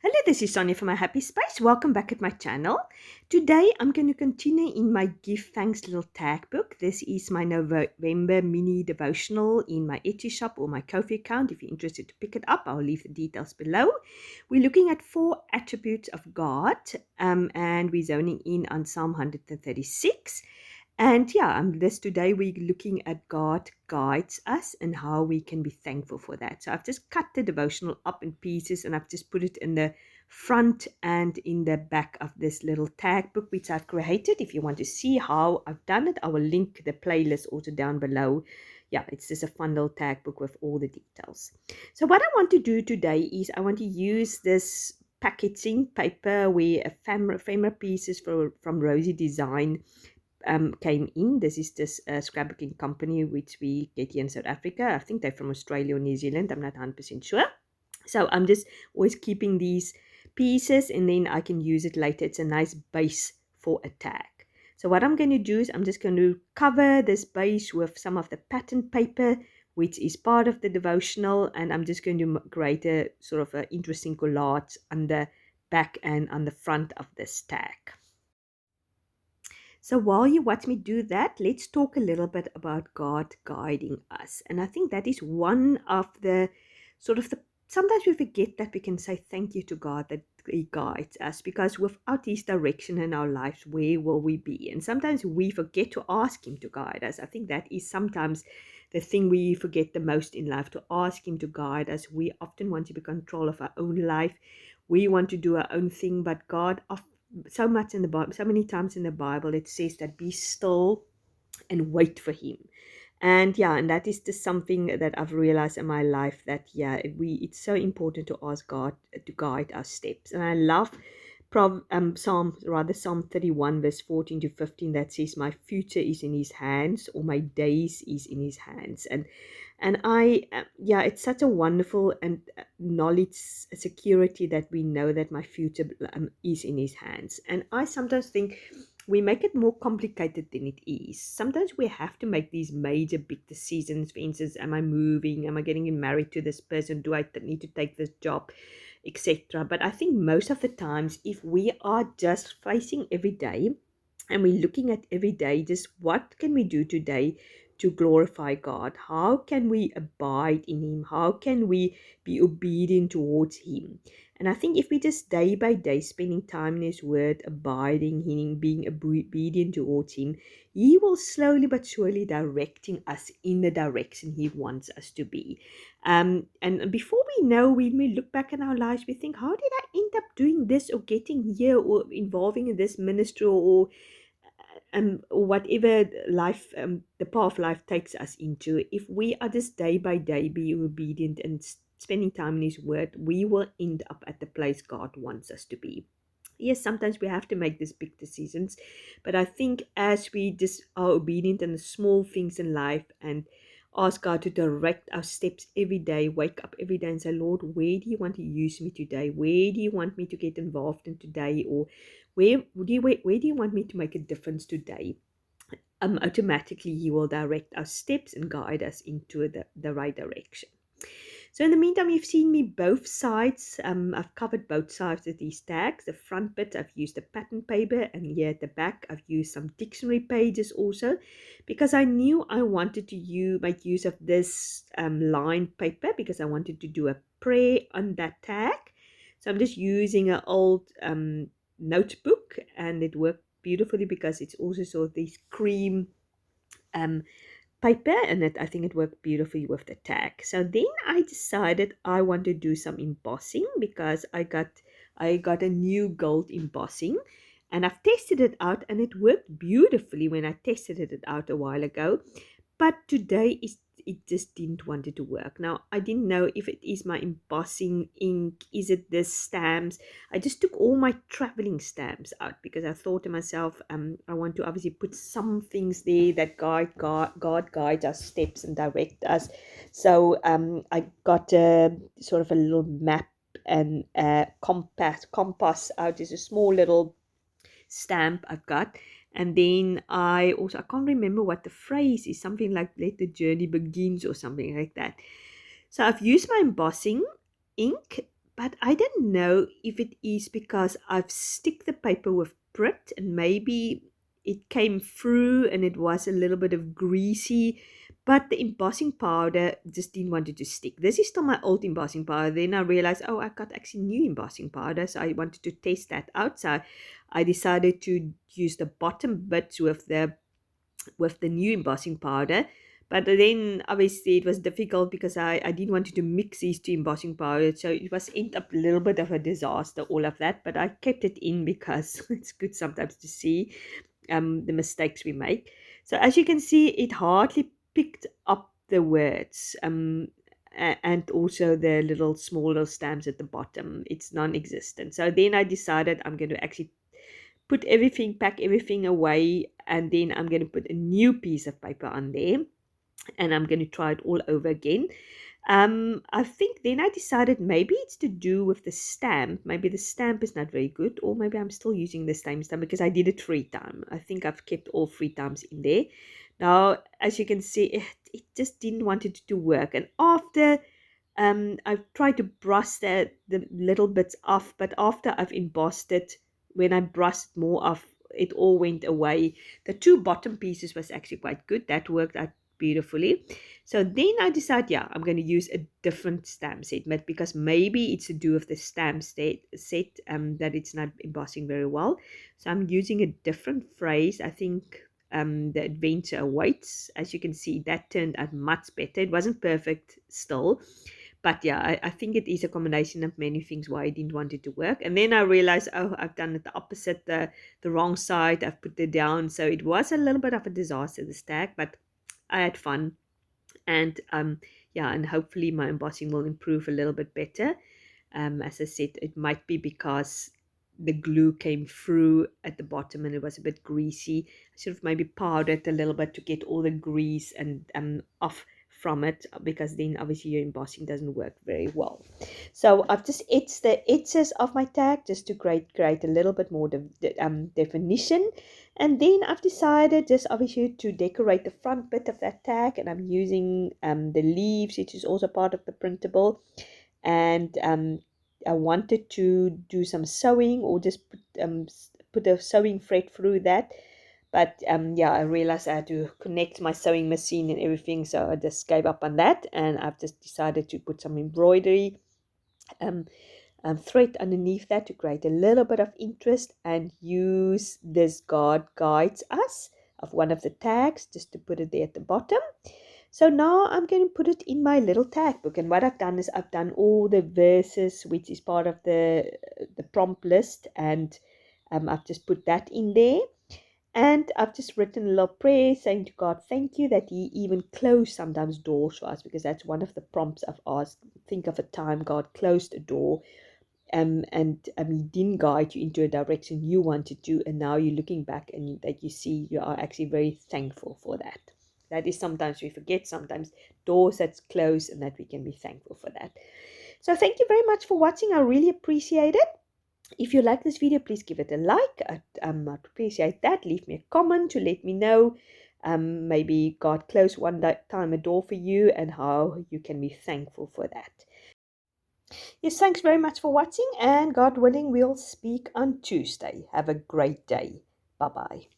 Hello, this is Sonja from my Happy Space. Welcome back at my channel. Today I'm going to continue in my Give Thanks little tag book. This is my November mini devotional in my Etsy shop or my Kofi account. If you're interested to pick it up, I'll leave the details below. We're looking at 4 attributes of God and we're zoning in on Psalm 136. And this today we're looking at God guides us and how we can be thankful for that. So I've just cut the devotional up in pieces and I've just put it in the front and in the back of this little tag book which I've created. If you want to see how I've done it, I will link the playlist also down below. Yeah, it's just a fun little tag book with all the details. So what I want to do today is I want to use this packaging paper where ephemera pieces from Rosie Design came in. This is this scrapbooking company which we get here in South Africa. I think they're from Australia or New Zealand. I'm not 100% sure. So I'm just always keeping these pieces and then I can use it later. It's a nice base for a tag. So what I'm going to do is I'm just going to cover this base with some of the pattern paper which is part of the devotional, and I'm just going to create a sort of an interesting collage on the back and on the front of this tag. So while you watch me do that, let's talk a little bit about God guiding us. And I think that is one of the sometimes we forget that we can say thank you to God that He guides us, because without His direction in our lives, where will we be? And sometimes we forget to ask Him to guide us. I think that is sometimes the thing we forget the most in life, to ask Him to guide us. We often want to be in control of our own life. We want to do our own thing, but God so much in the Bible, so many times in the Bible, it says that be still and wait for Him. And that is just something that I've realized in my life, that it's so important to ask God to guide our steps. And I love Psalm 31 verse 14 to 15 that says, my future is in His hands, or my days is in His hands. And it's such a wonderful and knowledge security that we know that my future is in His hands. And I sometimes think we make it more complicated than it is. Sometimes we have to make these major big decisions. For instance, am I moving? Am I getting married to this person? Do I need to take this job? Etc. But I think most of the times, if we are just facing every day and we're looking at every day, just what can we do today to glorify God? How can we abide in Him? How can we be obedient towards Him? And I think if we just day by day spending time in His Word, abiding in Him, being obedient towards Him, He will slowly but surely directing us in the direction He wants us to be. And before we know, when we look back in our lives, we think, how did I end up doing this or getting here or involving in this ministry or whatever life, the path of life takes us into? If we are just day by day being obedient and spending time in His Word, we will end up at the place God wants us to be. Yes, sometimes we have to make these big decisions, but I think as we just are obedient in the small things in life and ask God to direct our steps every day, wake up every day and say, Lord, where do you want to use me today? Where do you want me to get involved in today? Or where do you want me to make a difference today? Automatically He will direct our steps and guide us into the right direction. So in the meantime, you've seen me both sides. I've covered both sides of these tags. The front bit, I've used the pattern paper, and here at the back, I've used some dictionary pages also, because I knew I wanted to make use of this lined paper, because I wanted to do a prayer on that tag. So I'm just using an old notebook, and it worked beautifully because it's also sort of this cream paper, and I think it worked beautifully with the tag. So then I decided I want to do some embossing, because I got a new gold embossing, and I've tested it out and it worked beautifully when I tested it out a while ago. But today it just didn't want it to work. Now, I didn't know if it is my embossing ink, is it the stamps. I just took all my traveling stamps out, because I thought to myself, I want to obviously put some things there that God guides our steps and direct us. So I got a sort of a little map and compass out. There's a small little stamp I've got. And then I can't remember what the phrase is, something like let the journey begins or something like that. So I've used my embossing ink but I don't know if it is because I've stick the paper with Brit and maybe it came through and it was a little bit of greasy, but the embossing powder just didn't want it to stick. This is still my old embossing powder. Then I realized, oh, I got actually new embossing powder, so I wanted to test that out. So I decided to use the bottom bits with the new embossing powder. But then obviously it was difficult because I didn't want to mix these two embossing powders. So it was end up a little bit of a disaster, all of that. But I kept it in because it's good sometimes to see the mistakes we make. So as you can see, it hardly picked up the words. And also the little smaller stamps at the bottom. It's non-existent. So then I decided I'm going to actually pack everything away, and then I'm going to put a new piece of paper on there, and I'm going to try it all over again. I think then I decided maybe it's to do with the stamp. Maybe the stamp is not very good, or maybe I'm still using the same stamp because I did it 3 times. I think I've kept all 3 times in there. Now, as you can see, it just didn't want it to work. And after I've tried to brush the little bits off, but after I've embossed it, when I brushed more off, it all went away. The 2 bottom pieces was actually quite good. That worked out beautifully. So then I decided, yeah, I'm going to use a different stamp set, but because maybe it's to do with the stamp set that it's not embossing very well. So I'm using a different phrase. I think the adventure awaits. As you can see, that turned out much better. It wasn't perfect still, but yeah, I think it is a combination of many things why I didn't want it to work. And then I realized, oh, I've done it the opposite, the wrong side. I've put it down. So it was a little bit of a disaster, the stack, but I had fun. And yeah, and hopefully my embossing will improve a little bit better. As I said, it might be because the glue came through at the bottom and it was a bit greasy. I should have maybe powdered a little bit to get all the grease and off from it, because then obviously your embossing doesn't work very well. So I've just etched the edges of my tag just to create a little bit more definition. And then I've decided just obviously to decorate the front bit of that tag, and I'm using the leaves, which is also part of the printable. And I wanted to do some sewing, or just put a sewing thread through that. But yeah, I realized I had to connect my sewing machine and everything, so I just gave up on that, and I've just decided to put some embroidery um, thread underneath that to create a little bit of interest, and use this God Guides Us of one of the tags just to put it there at the bottom. So now I'm going to put it in my little tag book, and what I've done is I've done all the verses which is part of the prompt list, and I've just put that in there. And I've just written a little prayer saying to God, thank you that He even closed sometimes doors for us, because that's one of the prompts I've asked. Think of a time God closed a door, and He didn't guide you into a direction you wanted to, and now you're looking back and that you see you are actually very thankful for that. That is sometimes we forget, sometimes doors that's closed, and that we can be thankful for that. So thank you very much for watching. I really appreciate it. If you like this video, please give it a like. I'd appreciate that. Leave me a comment to let me know. Maybe God closed one time a door for you, and how you can be thankful for that. Yes, thanks very much for watching, and God willing, we'll speak on Tuesday. Have a great day. Bye-bye.